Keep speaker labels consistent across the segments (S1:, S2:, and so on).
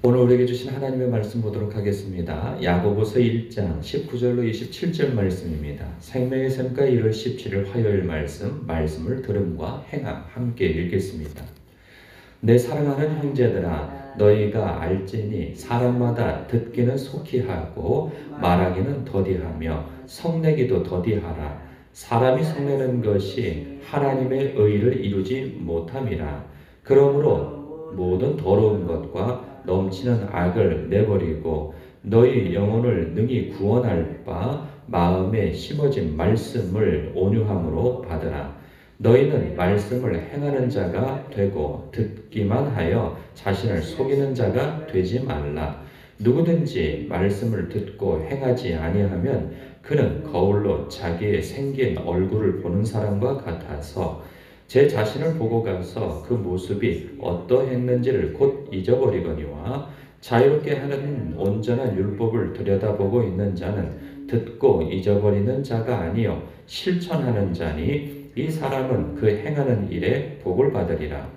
S1: 오늘 우리에게 주신 하나님의 말씀 보도록 하겠습니다. 야고보서 1장 19절로 27절 말씀입니다. 생명의 샘가 1월 17일 화요일 말씀을 들음과 행함 함께 읽겠습니다. 내 사랑하는 형제들아, 너희가 알지니 사람마다 듣기는 속히 하고 말하기는 더디하며 성내기도 더디하라. 사람이 성내는 것이 하나님의 의를 이루지 못함이라. 그러므로 모든 더러운 것과 넘치는 악을 내버리고 너희 영혼을 능히 구원할 바 마음에 심어진 말씀을 온유함으로 받으라. 너희는 말씀을 행하는 자가 되고 듣기만 하여 자신을 속이는 자가 되지 말라. 누구든지 말씀을 듣고 행하지 아니하면 그는 거울로 자기의 생긴 얼굴을 보는 사람과 같아서 제 자신을 보고 가서 그 모습이 어떠했는지를 곧 잊어버리거니와 자유롭게 하는 온전한 율법을 들여다보고 있는 자는 듣고 잊어버리는 자가 아니요 실천하는 자니 이 사람은 그 행하는 일에 복을 받으리라.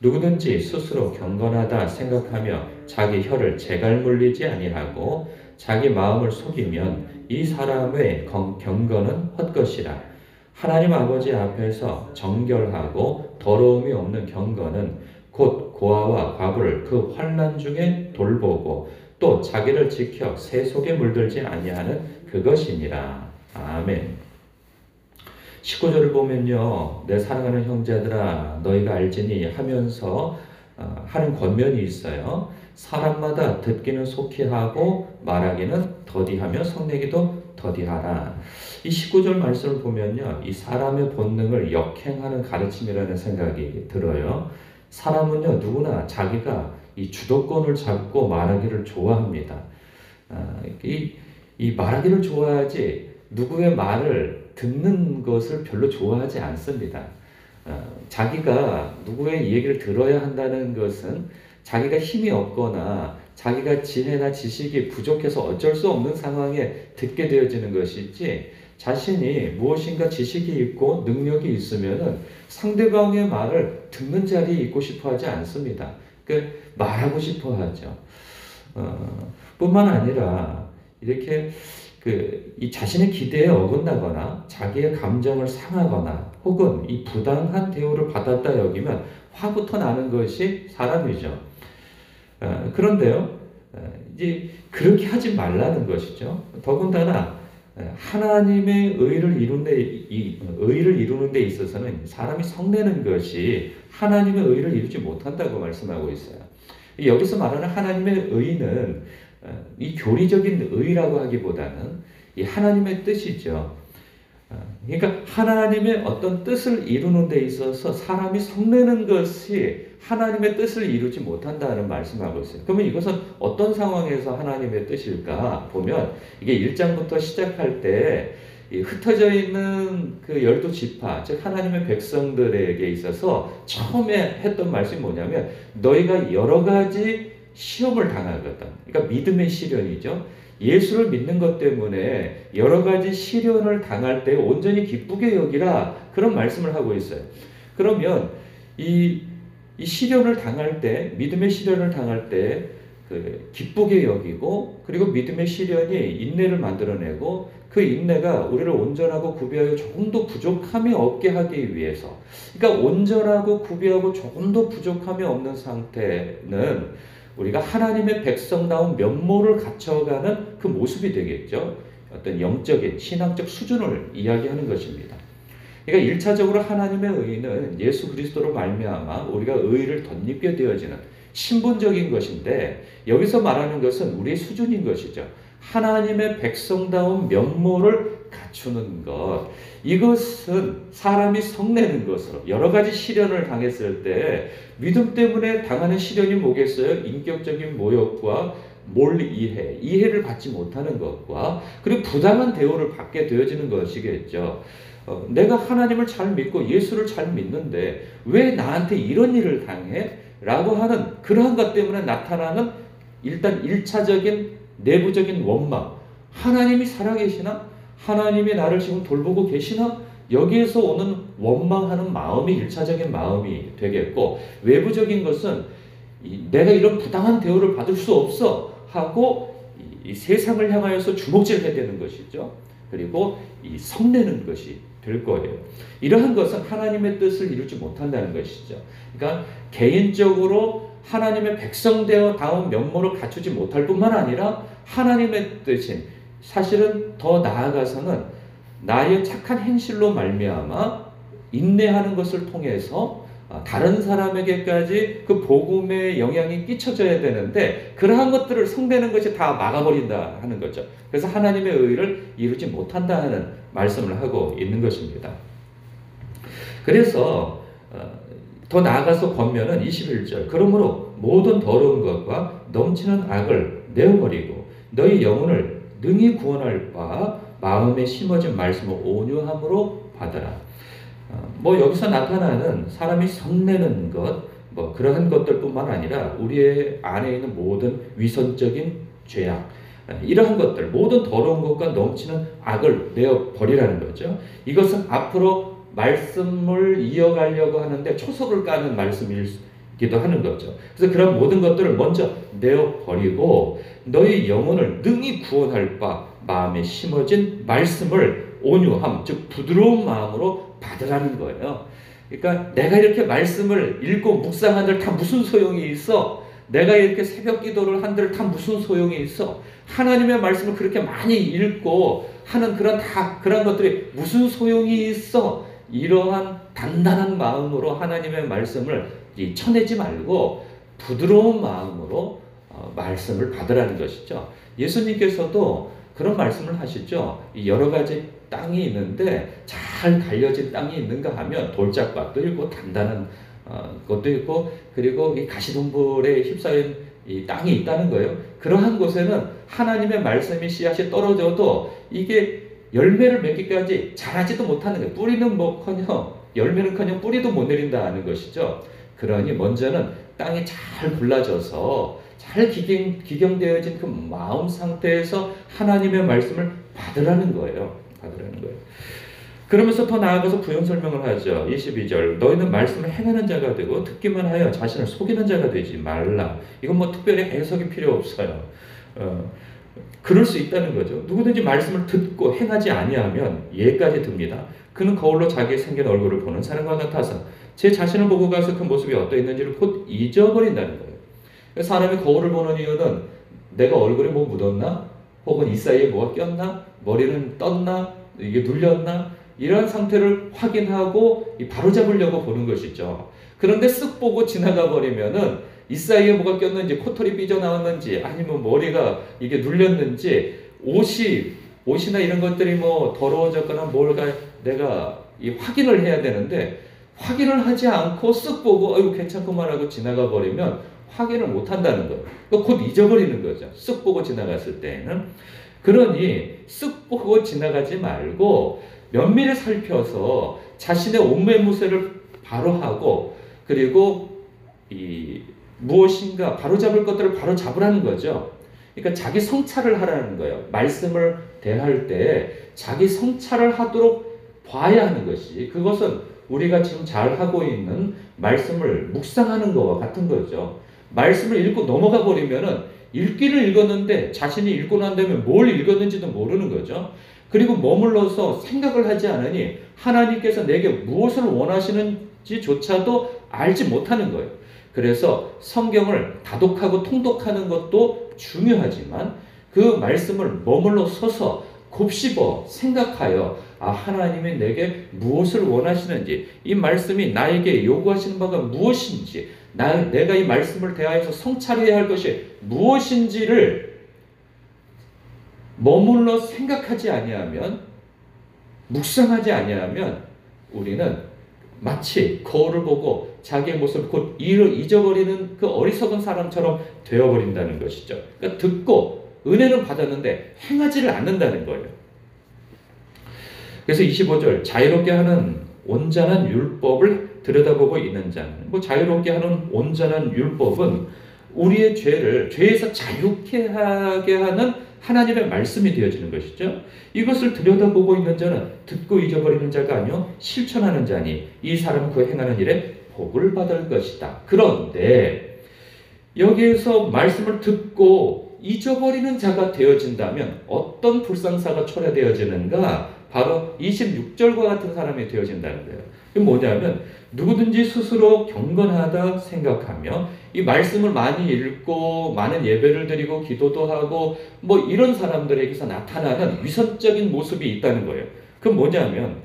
S1: 누구든지 스스로 경건하다 생각하며 자기 혀를 재갈 물리지 아니하고 자기 마음을 속이면 이 사람의 경건은 헛것이라. 하나님 아버지 앞에서 정결하고 더러움이 없는 경건은 곧 고아와 과부를 그 환난 중에 돌보고 또 자기를 지켜 새 속에 물들지 아니하는 그것이니라. 아멘. 19절을 보면요, 내 사랑하는 형제들아 너희가 알지니 하면서 하는 권면이 있어요. 사람마다 듣기는 속히 하고 말하기는 더디하며 성내기도 더디하라. 이 19절 말씀을 보면요, 이 사람의 본능을 역행하는 가르침이라는 생각이 들어요. 사람은요, 누구나 자기가 이 주도권을 잡고 말하기를 좋아합니다. 이 말하기를 좋아하지 누구의 말을 듣는 것을 별로 좋아하지 않습니다. 자기가 누구의 얘기를 들어야 한다는 것은 자기가 힘이 없거나 자기가 지혜나 지식이 부족해서 어쩔 수 없는 상황에 듣게 되어지는 것이지 자신이 무엇인가 지식이 있고 능력이 있으면 상대방의 말을 듣는 자리에 있고 싶어 하지 않습니다. 말하고 싶어 하죠. 뿐만 아니라 이렇게 이 자신의 기대에 어긋나거나 자기의 감정을 상하거나 혹은 이 부당한 대우를 받았다 여기면 화부터 나는 것이 사람이죠. 그런데요, 이제 그렇게 하지 말라는 것이죠. 더군다나 하나님의 의를 이루는 데 있어서는 사람이 성내는 것이 하나님의 의를 이루지 못한다고 말씀하고 있어요. 여기서 말하는 하나님의 의는 이 교리적인 의라고 하기보다는 이 하나님의 뜻이죠. 그러니까 하나님의 어떤 뜻을 이루는 데 있어서 사람이 성내는 것이 하나님의 뜻을 이루지 못한다는 말씀하고 있어요. 그러면 이것은 어떤 상황에서 하나님의 뜻일까 보면 이게 1장부터 시작할 때 흩어져 있는 그 12지파, 즉 하나님의 백성들에게 있어서 처음에 했던 말씀이 뭐냐면 너희가 여러 가지 시험을 당하거든. 그러니까 믿음의 시련이죠. 예수를 믿는 것 때문에 여러 가지 시련을 당할 때 온전히 기쁘게 여기라 그런 말씀을 하고 있어요. 그러면 이 시련을 당할 때, 믿음의 시련을 당할 때 기쁘게 여기고 그리고 믿음의 시련이 인내를 만들어내고 그 인내가 우리를 온전하고 구비하여 조금 더 부족함이 없게 하기 위해서, 그러니까 온전하고 구비하고 조금 더 부족함이 없는 상태는 우리가 하나님의 백성다운 면모를 갖춰가는 그 모습이 되겠죠. 어떤 영적인 신앙적 수준을 이야기하는 것입니다. 그러니까 1차적으로 하나님의 의는 예수 그리스도로 말미암아 우리가 의를 덧입게 되어지는 신분적인 것인데 여기서 말하는 것은 우리의 수준인 것이죠. 하나님의 백성다운 면모를 갖추는 것, 이것은 사람이 성내는 것으로 여러 가지 시련을 당했을 때 믿음 때문에 당하는 시련이 뭐겠어요? 인격적인 모욕과 이해를 받지 못하는 것과 그리고 부당한 대우를 받게 되어지는 것이겠죠. 내가 하나님을 잘 믿고 예수를 잘 믿는데 왜 나한테 이런 일을 당해? 라고 하는 그러한 것 때문에 나타나는 일단 1차적인 내부적인 원망. 하나님이 살아계시나? 하나님이 나를 지금 돌보고 계시나? 여기에서 오는 원망하는 마음이 1차적인 마음이 되겠고, 외부적인 것은 내가 이런 부당한 대우를 받을 수 없어 하고 이 세상을 향하여서 주먹질해야 되는 것이죠. 그리고 이 성내는 것이 될 거예요. 이러한 것은 하나님의 뜻을 이루지 못한다는 것이죠. 그러니까 개인적으로 하나님의 백성되어 다운 면모를 갖추지 못할 뿐만 아니라 하나님의 뜻인, 사실은 더 나아가서는 나의 착한 행실로 말미암아 인내하는 것을 통해서 다른 사람에게까지 그 복음의 영향이 끼쳐져야 되는데 그러한 것들을 성내는 것이 다 막아버린다 하는 거죠. 그래서 하나님의 의를 이루지 못한다 하는 말씀을 하고 있는 것입니다. 그래서 더 나아가서 권면은 21절, 그러므로 모든 더러운 것과 넘치는 악을 내어버리고 너희 영혼을 능히 구원할 바 마음에 심어진 말씀을 온유함으로 받아라. 뭐 여기서 나타나는 사람이 성내는 것, 뭐 그러한 것들뿐만 아니라 우리의 안에 있는 모든 위선적인 죄악, 이러한 것들, 모든 더러운 것과 넘치는 악을 내어 버리라는 거죠. 이것은 앞으로 말씀을 이어가려고 하는데 초석을 까는 말씀이기도 하는 거죠. 그래서 그런 모든 것들을 먼저 내어 버리고 너희 영혼을 능히 구원할 바 마음에 심어진 말씀을 온유함, 즉 부드러운 마음으로 받으라는 거예요. 그러니까 내가 이렇게 말씀을 읽고 묵상한들 다 무슨 소용이 있어? 내가 이렇게 새벽 기도를 한들 다 무슨 소용이 있어? 하나님의 말씀을 그렇게 많이 읽고 하는 그런 것들이 무슨 소용이 있어? 이러한 단단한 마음으로 하나님의 말씀을 쳐내지 말고 부드러운 마음으로 말씀을 받으라는 것이죠. 예수님께서도 그런 말씀을 하시죠. 여러 가지 땅이 있는데 잘 갈려진 땅이 있는가 하면 돌짝밭도 있고 단단한 것도 있고 그리고 이 가시덤불에 휩싸인 이 땅이 있다는 거예요. 그러한 곳에는 하나님의 말씀이 씨앗이 떨어져도 이게 열매를 맺기까지 자라지도 못하는 거예요. 뿌리는 뭐커녕 열매는커녕 뿌리도 못 내린다는 것이죠. 그러니 먼저는 땅이 잘 불라져서 잘 기경되어진 그 마음 상태에서 하나님의 말씀을 받으라는 거예요. 그러면서 더 나아가서 부연 설명을 하죠. 22절, 너희는 말씀을 행하는 자가 되고 듣기만 하여 자신을 속이는 자가 되지 말라. 이건 뭐 특별히 해석이 필요 없어요. 그럴 수 있다는 거죠. 누구든지 말씀을 듣고 행하지 아니하면 예까지 듭니다. 그는 거울로 자기의 생긴 얼굴을 보는 사람과 같아서 제 자신을 보고 가서 그 모습이 어떠했는지를 곧 잊어버린다는 거예요. 사람이 거울을 보는 이유는 내가 얼굴에 뭐 묻었나? 혹은 이 사이에 뭐가 꼈나? 머리는 떴나? 이게 눌렸나? 이러한 상태를 확인하고 바로잡으려고 보는 것이죠. 그런데 쓱 보고 지나가 버리면은 이 사이에 뭐가 꼈는지, 코털이 삐져나왔는지, 아니면 머리가 이게 눌렸는지, 옷이나 이런 것들이 뭐 더러워졌거나 뭘가 내가 확인을 해야 되는데, 확인을 하지 않고 쓱 보고, 아이고, 괜찮구만 하고 지나가 버리면 확인을 못 한다는 거예요. 곧 잊어버리는 거죠. 쓱 보고 지나갔을 때에는. 그러니 쓱 보고 지나가지 말고 면밀히 살펴서 자신의 옷매무새를 바로하고 그리고 무엇인가 바로잡을 것들을 바로잡으라는 거죠. 그러니까 자기 성찰을 하라는 거예요. 말씀을 대할 때 자기 성찰을 하도록 봐야 하는 것이, 그것은 우리가 지금 잘 하고 있는 말씀을 묵상하는 것과 같은 거죠. 말씀을 읽고 넘어가 버리면은 읽기를 읽었는데 자신이 읽고 난 다음에 뭘 읽었는지도 모르는 거죠. 그리고 머물러서 생각을 하지 않으니 하나님께서 내게 무엇을 원하시는지조차도 알지 못하는 거예요. 그래서 성경을 다독하고 통독하는 것도 중요하지만 그 말씀을 머물러 서서 곱씹어 생각하여 하나님이 내게 무엇을 원하시는지, 이 말씀이 나에게 요구하시는 바가 무엇인지, 내가 이 말씀을 대하여서 성찰해야 할 것이 무엇인지를 머물러 생각하지 아니하면, 묵상하지 아니하면 우리는 마치 거울을 보고 자기의 모습을 곧 잊어버리는 그 어리석은 사람처럼 되어버린다는 것이죠. 그러니까 듣고 은혜는 받았는데 행하지를 않는다는 거예요. 그래서 25절, 자유롭게 하는 온전한 율법을 들여다보고 있는 자는, 자유롭게 하는 온전한 율법은 우리의 죄에서 자유케 하게 하는 하나님의 말씀이 되어지는 것이죠. 이것을 들여다보고 있는 자는 듣고 잊어버리는 자가 아니요 실천하는 자니 이 사람은 그 행하는 일에 복을 받을 것이다. 그런데 여기에서 말씀을 듣고 잊어버리는 자가 되어진다면 어떤 불상사가 초래되어지는가? 바로 26절과 같은 사람이 되어진다는 거예요. 이게 뭐냐면 누구든지 스스로 경건하다 생각하며 이 말씀을 많이 읽고 많은 예배를 드리고 기도도 하고 뭐 이런 사람들에게서 나타나는 위선적인 모습이 있다는 거예요. 그 뭐냐면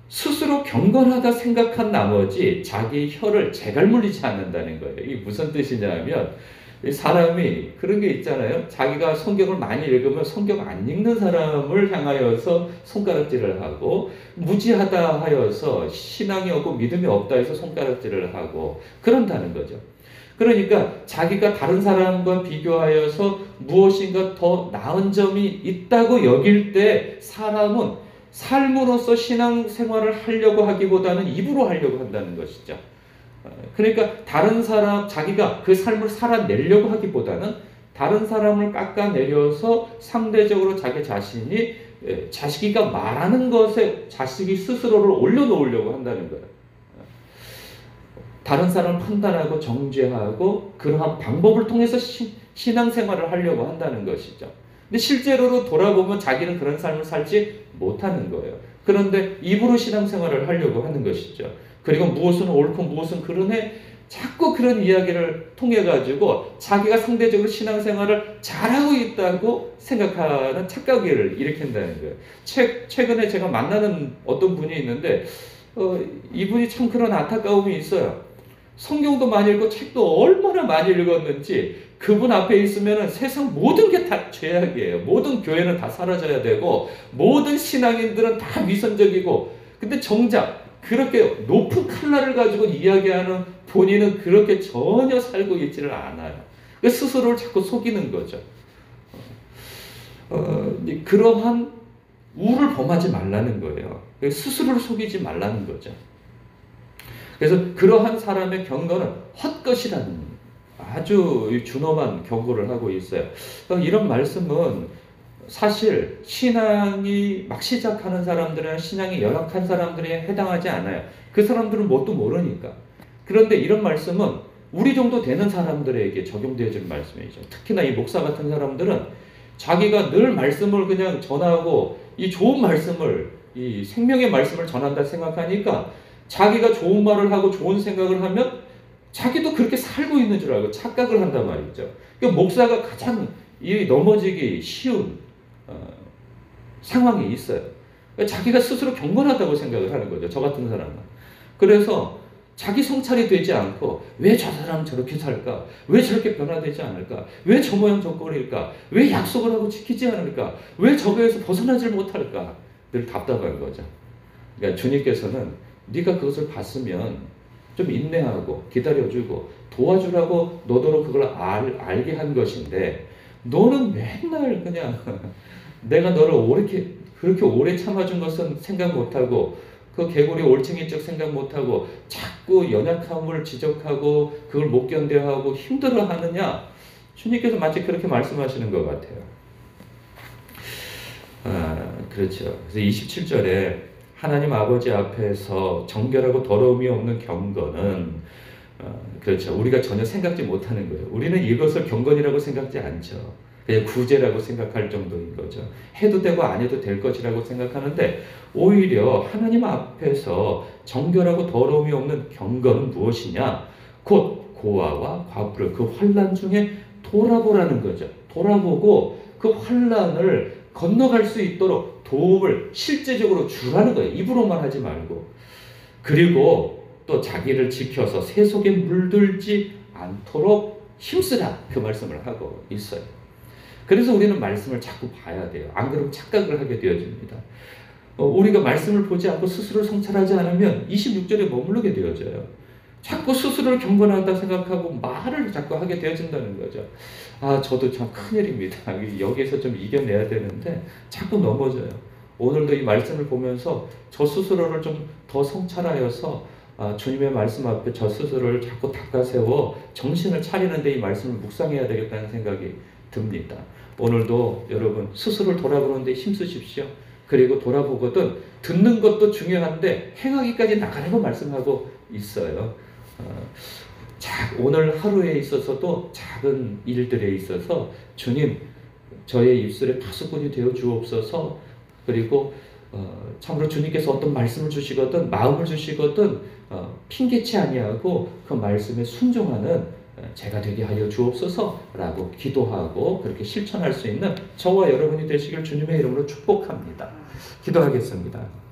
S1: 스스로 경건하다 생각한 나머지 자기 혀를 제갈 물리지 않는다는 거예요. 이게 무슨 뜻이냐면 사람이 그런 게 있잖아요. 자기가 성경을 많이 읽으면 성경 안 읽는 사람을 향하여서 손가락질을 하고 무지하다 하여서 신앙이 없고 믿음이 없다 해서 손가락질을 하고 그런다는 거죠. 그러니까 자기가 다른 사람과 비교하여서 무엇인가 더 나은 점이 있다고 여길 때 사람은 삶으로서 신앙생활을 하려고 하기보다는 입으로 하려고 한다는 것이죠. 그러니까 다른 사람, 자기가 그 삶을 살아내려고 하기보다는 다른 사람을 깎아내려서 상대적으로 자기 자신이 자식이가 말하는 것에 자식이 스스로를 올려놓으려고 한다는 거예요. 다른 사람을 판단하고 정죄하고 그러한 방법을 통해서 신앙생활을 하려고 한다는 것이죠. 근데 실제로로 돌아보면 자기는 그런 삶을 살지 못하는 거예요. 그런데 입으로 신앙생활을 하려고 하는 것이죠. 그리고 무엇은 옳고 무엇은 그러네 자꾸 그런 이야기를 통해 가지고 자기가 상대적으로 신앙생활을 잘하고 있다고 생각하는 착각을 일으킨다는 거예요. 최근에 제가 만나는 어떤 분이 있는데 이분이 참 그런 안타까움이 있어요. 성경도 많이 읽고 책도 얼마나 많이 읽었는지 그분 앞에 있으면 세상 모든 게 다 죄악이에요. 모든 교회는 다 사라져야 되고 모든 신앙인들은 다 위선적이고 근데 정작 그렇게 높은 칼날을 가지고 이야기하는 본인은 그렇게 전혀 살고 있지를 않아요. 스스로를 자꾸 속이는 거죠. 그러한 우를 범하지 말라는 거예요. 스스로를 속이지 말라는 거죠. 그래서 그러한 사람의 경고는 헛것이라는 아주 준엄한 경고를 하고 있어요. 이런 말씀은 사실 신앙이 막 시작하는 사람들은 신앙이 열악한 사람들에 해당하지 않아요. 그 사람들은 뭣도 모르니까. 그런데 이런 말씀은 우리 정도 되는 사람들에게 적용되어지는 말씀이죠. 특히나 이 목사 같은 사람들은 자기가 늘 말씀을 그냥 전하고 이 좋은 말씀을 이 생명의 말씀을 전한다 생각하니까 자기가 좋은 말을 하고 좋은 생각을 하면 자기도 그렇게 살고 있는 줄 알고 착각을 한단 말이죠. 그러니까 목사가 가장 이 넘어지기 쉬운 상황이 있어요. 그러니까 자기가 스스로 경건하다고 생각을 하는 거죠. 저 같은 사람은. 그래서 자기 성찰이 되지 않고 왜 저 사람은 저렇게 살까? 왜 저렇게 변화되지 않을까? 왜 저 모양 저 꼴일까? 왜 약속을 하고 지키지 않을까? 왜 저거에서 벗어나질 못할까? 늘 답답한 거죠. 그러니까 주님께서는 네가 그것을 봤으면 좀 인내하고 기다려주고 도와주라고 너더러 그걸 알게 한 것인데 너는 맨날 그냥 내가 너를 그렇게 오래 참아준 것은 생각 못하고 그 개구리 올챙이 쪽 생각 못하고 자꾸 연약함을 지적하고 그걸 못 견뎌하고 힘들어하느냐? 주님께서 마치 그렇게 말씀하시는 것 같아요. 그렇죠. 그래서 27절에 하나님 아버지 앞에서 정결하고 더러움이 없는 경건은 그렇죠. 우리가 전혀 생각지 못하는 거예요. 우리는 이것을 경건이라고 생각지 않죠. 그냥 구제라고 생각할 정도인 거죠. 해도 되고 안 해도 될 것이라고 생각하는데 오히려 하나님 앞에서 정결하고 더러움이 없는 경건은 무엇이냐? 곧 고아와 과부를 그 환난 중에 돌아보라는 거죠. 돌아보고 그 환난을 건너갈 수 있도록 도움을 실제적으로 주라는 거예요. 입으로만 하지 말고. 그리고 또 자기를 지켜서 새 속에 물들지 않도록 힘쓰라. 그 말씀을 하고 있어요. 그래서 우리는 말씀을 자꾸 봐야 돼요. 안 그러면 착각을 하게 되어집니다. 우리가 말씀을 보지 않고 스스로를 성찰하지 않으면 26절에 머무르게 되어져요. 자꾸 스스로를 경건하다 생각하고 말을 자꾸 하게 되어진다는 거죠. 저도 참 큰일입니다. 여기에서 좀 이겨내야 되는데 자꾸 넘어져요. 오늘도 이 말씀을 보면서 저 스스로를 좀 더 성찰하여서 주님의 말씀 앞에 저 스스로를 자꾸 닦아세워 정신을 차리는데 이 말씀을 묵상해야 되겠다는 생각이 듭니다. 오늘도 여러분 스스로를 돌아보는데 힘쓰십시오. 그리고 돌아보거든 듣는 것도 중요한데 행하기까지 나가라고 말씀하고 있어요. 오늘 하루에 있어서도 작은 일들에 있어서 주님 저의 입술에 파수꾼이 되어 주옵소서. 그리고 참으로 주님께서 어떤 말씀을 주시거든 마음을 주시거든 핑계치 아니하고 그 말씀에 순종하는 제가 되게 하여 주옵소서라고 기도하고 그렇게 실천할 수 있는 저와 여러분이 되시길 주님의 이름으로 축복합니다. 기도하겠습니다.